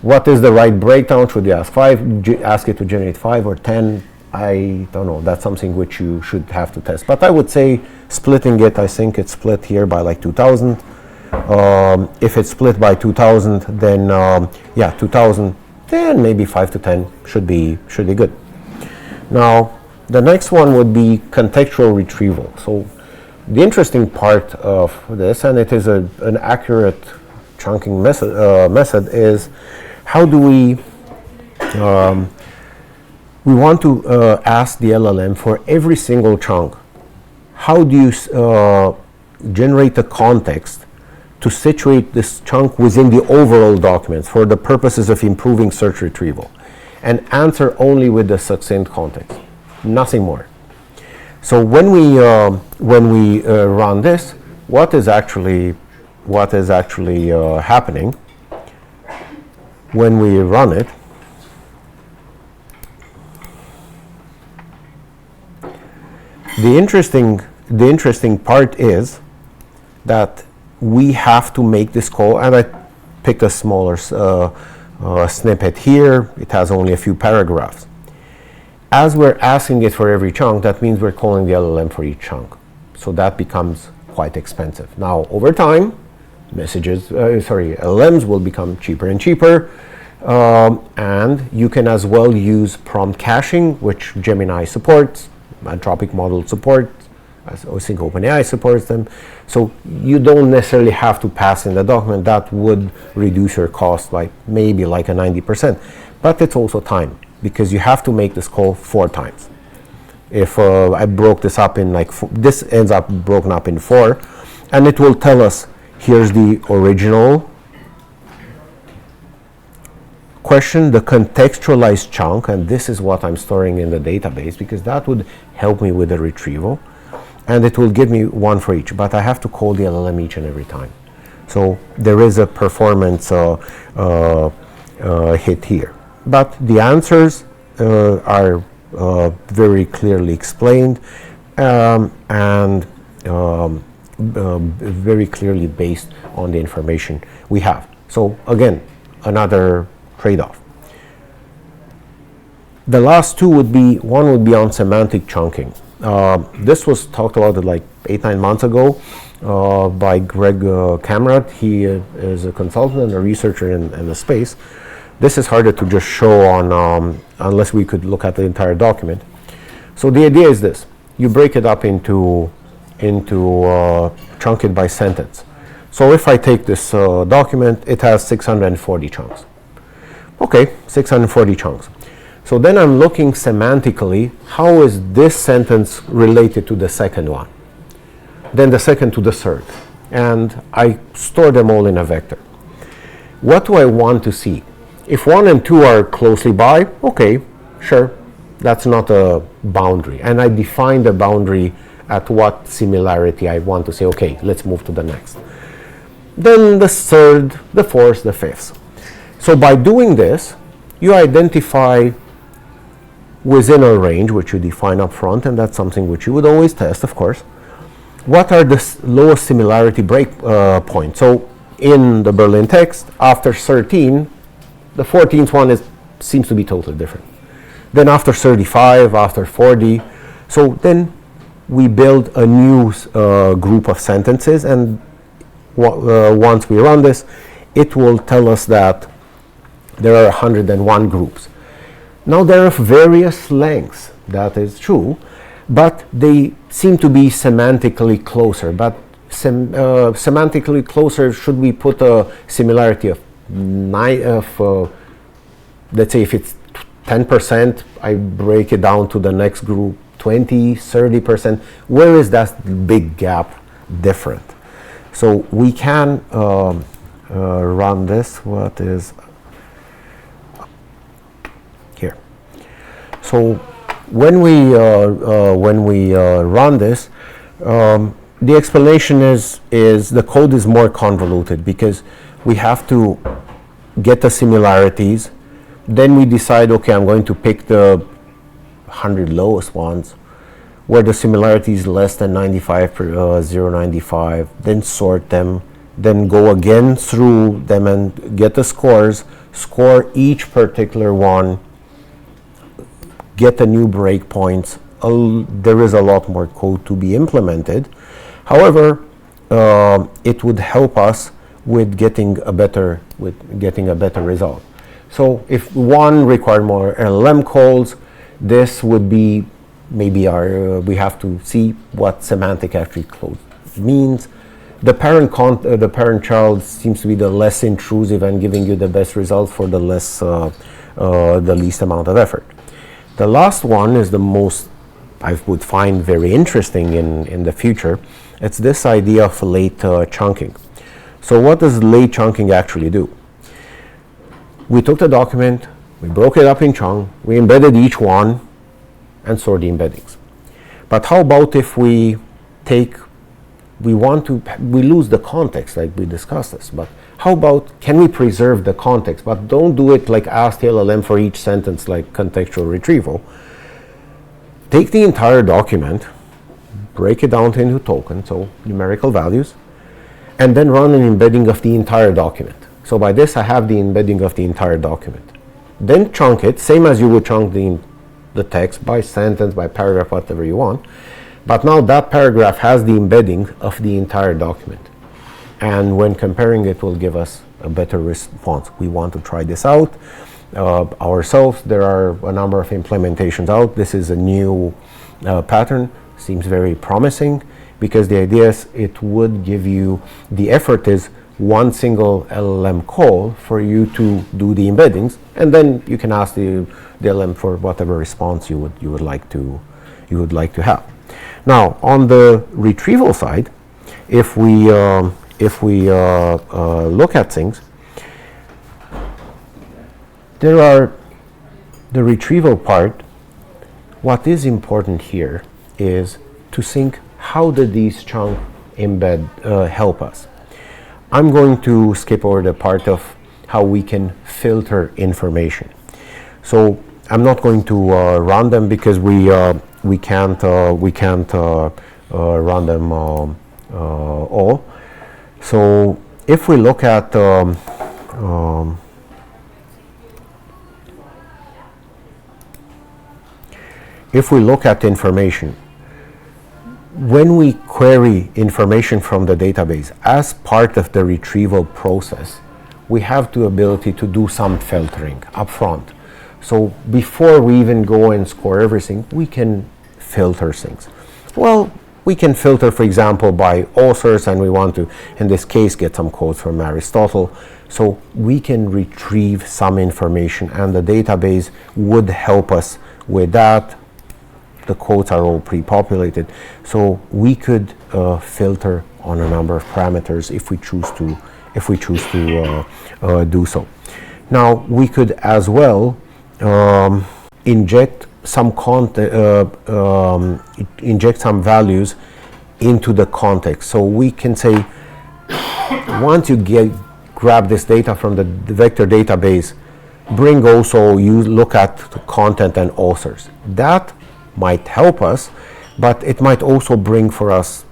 What is the right breakdown? Should you ask 5, ask it to generate 5 or 10? I don't know. That's something which you should have to test. But I would say splitting it, I think it's split here by like 2,000. If it's split by 2,000, then yeah, 2,000, then maybe 5 to 10 should be good. Now, the next one would be contextual retrieval. So the interesting part of this, and it is an accurate chunking method, is how do we want to ask the LLM for every single chunk. How do you generate a context to situate this chunk within the overall documents for the purposes of improving search retrieval, and answer only with the succinct context, nothing more. So when we run this, what is actually happening when we run it? The interesting part is that we have to make this call, and I picked a smaller snippet here. It has only a few paragraphs. As we're asking it for every chunk, that means we're calling the LLM for each chunk. So that becomes quite expensive. Now, over time, LLMs will become cheaper and cheaper, and you can as well use prompt caching, which Gemini supports, Anthropic model supports, I think OpenAI supports them. So you don't necessarily have to pass in the document. That would reduce your cost by maybe like a 90%. But it's also time, because you have to make this call 4 times. If I broke this up in like, this ends up broken up in 4, and it will tell us, here's the original question, the contextualized chunk, and this is what I'm storing in the database, because that would help me with the retrieval. And it will give me one for each, but I have to call the LLM each and every time. So there is a performance hit here. But the answers are very clearly explained and very clearly based on the information we have. So again, another trade-off. The last two would be, one would be on semantic chunking. This was talked about like 8-9 months ago by Greg Kamrat. He is a consultant and a researcher in the space. This is harder to just show on unless we could look at the entire document. So the idea is this: you break it up into chunk it by sentence. So if I take this document, it has 640 chunks. Okay, 640 chunks. So then I'm looking semantically, how is this sentence related to the second one? Then the second to the third. And I store them all in a vector. What do I want to see? If 1 and 2 are closely by, okay, sure, that's not a boundary. And I define the boundary at what similarity I want to say, okay, let's move to the next. Then the third, the fourth, the fifth. So by doing this, you identify within a range, which you define up front, and that's something which you would always test, of course, what are the lowest similarity break points. So in the Berlin text, after 13, the 14th one seems to be totally different. Then after 35, after 40, so then we build a new group of sentences, and once we run this, it will tell us that there are 101 groups. Now, there are various lengths, that is true, but they seem to be semantically closer. But semantically closer, should we put a similarity of let's say if it's 10%, I break it down to the next group, 20, 30%. Where is that big gap different? So we can run this. What is here? So when we run this, the explanation is the code is more convoluted because we have to get the similarities. Then we decide, okay, I'm going to pick the 100 lowest ones where the similarity is less than 95 per 0.95, then sort them, then go again through them and get the scores, score each particular one, get the new breakpoints. There is a lot more code to be implemented. However, it would help us with getting a better result. So if one required more LLM calls, this would be maybe we have to see what semantic actually close means. The parent child seems to be the less intrusive and giving you the best results for the least amount of effort. The last one is the most I would find very interesting in the future. It's this idea of late chunking. So what does late chunking actually do? We took the document, we broke it up in chunks, we embedded each one and sort the embeddings. But how about if we lose the context, like we discussed this, but how about can we preserve the context, but don't do it like ask the LLM for each sentence like contextual retrieval. Take the entire document, break it down into tokens, so numerical values, and then run an embedding of the entire document. So by this I have the embedding of the entire document. Then chunk it, same as you would chunk the text by sentence, by paragraph, whatever you want. But now that paragraph has the embedding of the entire document. And when comparing it will give us a better response. We want to try this out ourselves. There are a number of implementations out. This is a new pattern. Seems very promising because the idea is it would give you, the effort is one single LLM call for you to do the embeddings, and then you can ask the LLM for whatever response you would like to have. Now on the retrieval side, if we look at things, there are the retrieval part. What is important here is to think, how did these chunk embed help us? I'm going to skip over the part of how we can filter information. So I'm not going to run them because we can't run them all. So if we look at information, when we query information from the database as part of the retrieval process, we have the ability to do some filtering upfront. So before we even go and score everything, we can filter things. Well, we can filter, for example, by authors, and we want to, in this case, get some quotes from Aristotle. So we can retrieve some information, and the database would help us with that. The quotes are all pre-populated, so we could filter on a number of parameters if we choose to do so. Now we could as well inject some values into the context. So we can say, once you grab this data from the vector database, bring also, you look at the content and authors. That might help us, but it might also bring for us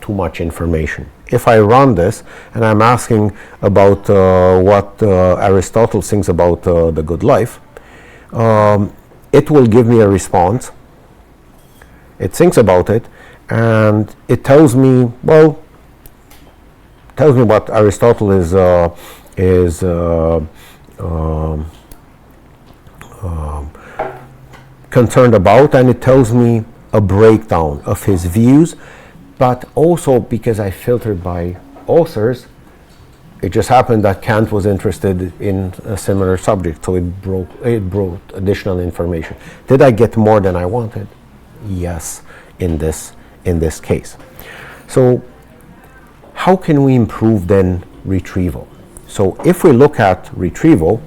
too much information. If I run this and I'm asking about what Aristotle thinks about the good life, it will give me a response. It thinks about it, and it tells me what Aristotle concerned about, and it tells me a breakdown of his views, but also because I filtered by authors, it just happened that Kant was interested in a similar subject, so it brought additional information. Did I get more than I wanted? Yes, in this case. So how can we improve then retrieval? So if we look at retrieval,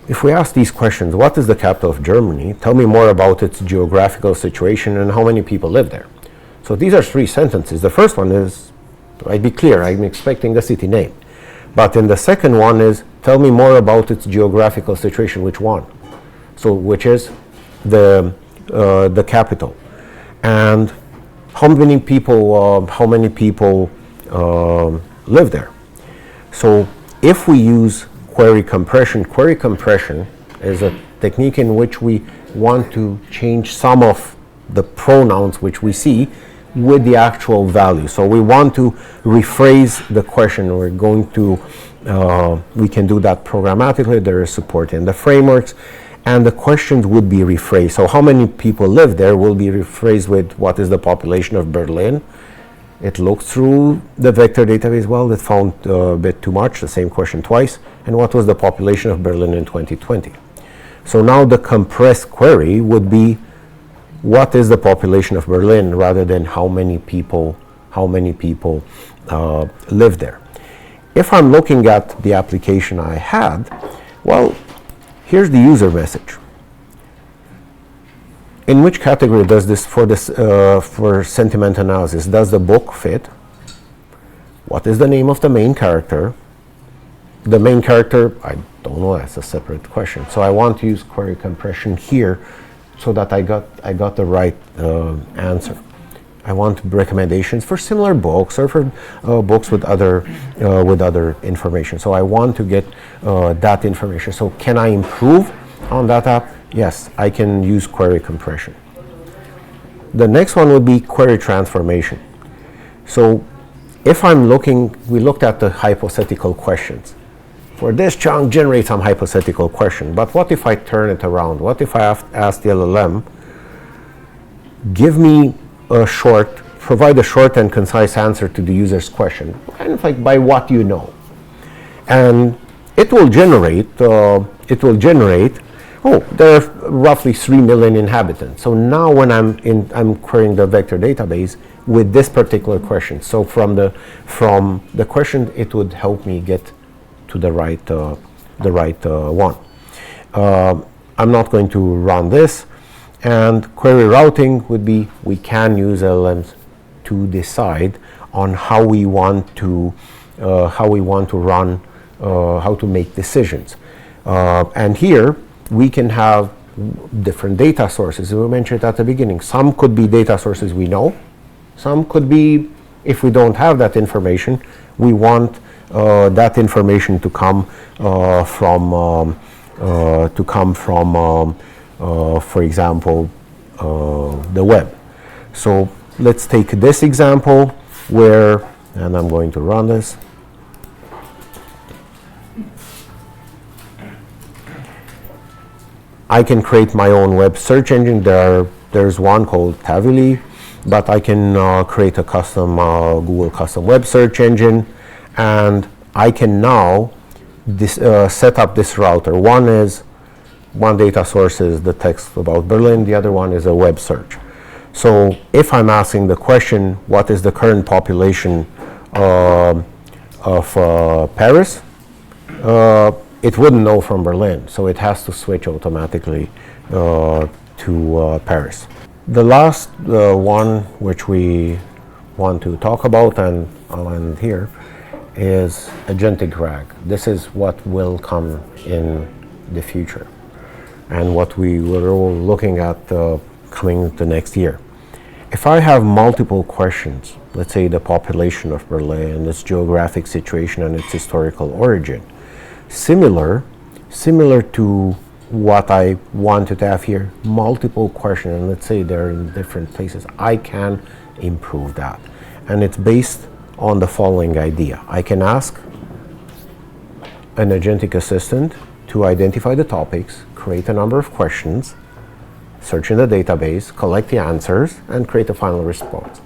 if we ask these questions, what is the capital of Germany? Tell me more about its geographical situation and how many people live there. So these are 3 sentences. The first one is, I'd be clear, I'm expecting the city name. But in the second one is, tell me more about its geographical situation. Which one? So which is the capital. And how many people live there? So if we use query compression is a technique in which we want to change some of the pronouns which we see with the actual value. So we want to rephrase the question. We're going to, we can do that programmatically. There is support in the frameworks, and the questions would be rephrased. So how many people live there will be rephrased with what is the population of Berlin. It looked through the vector database. Well, it found a bit too much, the same question twice. And what was the population of Berlin in 2020? So now the compressed query would be, what is the population of Berlin, rather than how many people live there. If I'm looking at the application I had, well, here's the user message. In which category does this, for sentiment analysis, does the book fit? What is the name of the main character? The main character, I don't know, that's a separate question. So I want to use query compression here so that I got the right answer. I want recommendations for similar books or for books with other information. So I want to get that information. So can I improve on that app? Yes, I can use query compression. The next one would be query transformation. So if I'm looking, we looked at the hypothetical questions. For this chunk, generate some hypothetical question. But what if I turn it around? What if I ask the LLM, provide a short and concise answer to the user's question, kind of like by what you know. And it will generate, oh, there are roughly 3 million inhabitants. So now when I'm querying the vector database with this particular question, so from the question, it would help me get to the right one. I'm not going to run this. And query routing would be, we can use LLMs to decide on how we want to run, how to make decisions. And here we can have different data sources. We mentioned at the beginning, some could be data sources we know. Some could be, if we don't have that information, we want that information to come from, for example, the web. So let's take this example where, and I'm going to run this. I can create my own web search engine. There's one called Tavily, but I can create a custom Google custom web search engine, and I can now set up this router. One data source is the text about Berlin, the other one is a web search. So if I'm asking the question, what is the current population of Paris? It wouldn't know from Berlin, so it has to switch automatically to Paris. The last one which we want to talk about, and I'll end here, is agentic RAG. This is what will come in the future, and what we were all looking at coming the next year. If I have multiple questions, let's say the population of Berlin, its geographic situation, and its historical origin, similar to what I wanted to have here, multiple questions, and let's say they're in different places, I can improve that. And it's based on the following idea. I can ask an agentic assistant to identify the topics, create a number of questions, search in the database, collect the answers, and create a final response.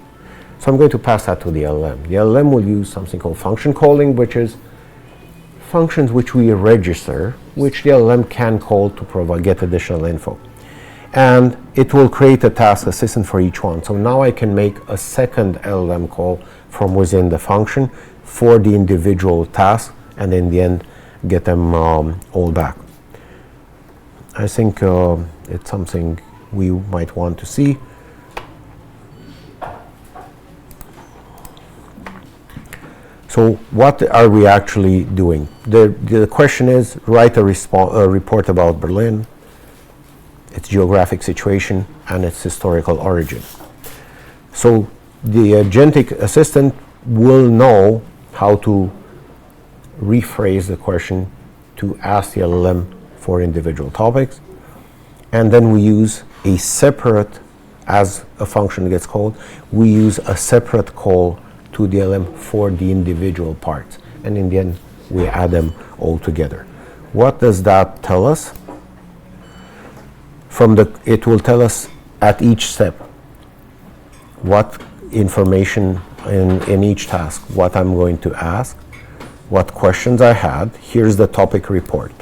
So I'm going to pass that to the LLM. The LLM will use something called function calling, which is functions which we register, which the LLM can call to get additional info. And it will create a task assistant for each one. So now I can make a second LLM call from within the function for the individual task, and in the end get them all back. I think it's something we might want to see. So what are we actually doing? The question is, write a report about Berlin, its geographic situation, and its historical origin. So the agentic assistant will know how to rephrase the question to ask the LLM for individual topics. And then we use a separate, as a function gets called, we use a separate call to the LLM for the individual parts. And in the end, we add them all together. What does that tell us? It will tell us at each step what information in each task, what I'm going to ask, what questions I had. Here's the topic report.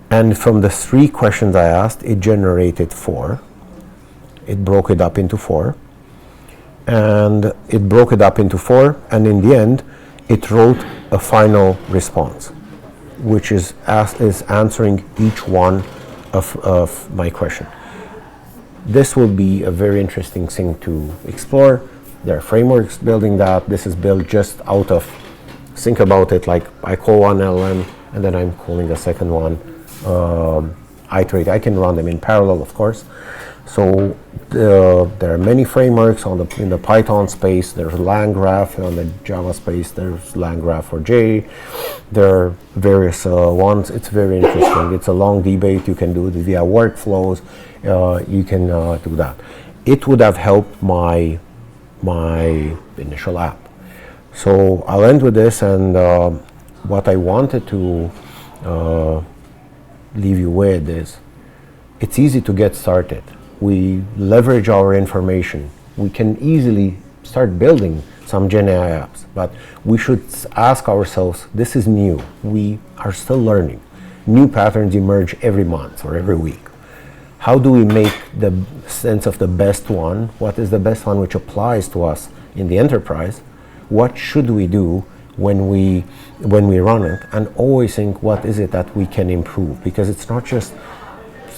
And from the 3 questions I asked, it generated 4. It broke it up into 4. And it broke it up into 4, and in the end, it wrote a final response, which is answering each one of my question. This will be a very interesting thing to explore. There are frameworks building that. This is built just out of, think about it like I call one LLM and then I'm calling a second one. Iterate. I can run them in parallel, of course. So there are many frameworks in the Python space. There's LangGraph on the Java space. There's LangGraph for J. There are various ones. It's very interesting. It's a long debate. You can do it via workflows. You can do that. It would have helped my initial app. So I'll end with this, and what I wanted to leave you with is, it's easy to get started. We leverage our information. We can easily start building some GenAI apps, but we should ask ourselves, this is new. We are still learning. New patterns emerge every month or every week. How do we make the sense of the best one? What is the best one which applies to us in the enterprise? What should we do when we run it? And always think, what is it that we can improve? Because it's not just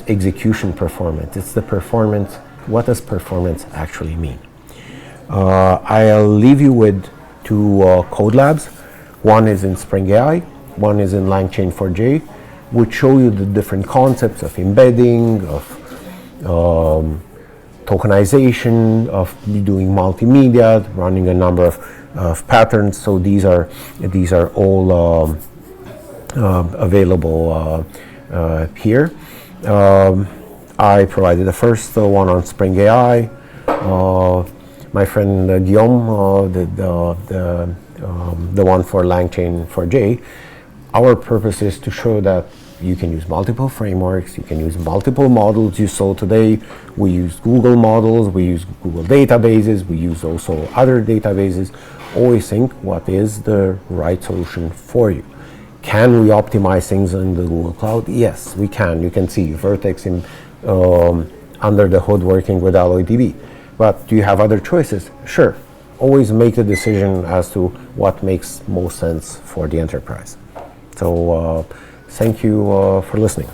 execution performance, it's the performance. What does performance actually mean? I'll leave you with 2 code labs. One is in Spring AI, one is in LangChain for J, which show you the different concepts of embedding, of tokenization, of doing multimedia, running a number of patterns. So these are all available here. I provided the first one on Spring AI. My friend Guillaume did the one for LangChain for J. Our purpose is to show that you can use multiple frameworks, you can use multiple models. You saw today we use Google models, we use Google databases, we use also other databases. Always think, what is the right solution for you? Can we optimize things in the Google Cloud? Yes, we can. You can see Vertex under the hood working with AlloyDB. But do you have other choices? Sure. Always make the decision as to what makes most sense for the enterprise. So thank you for listening.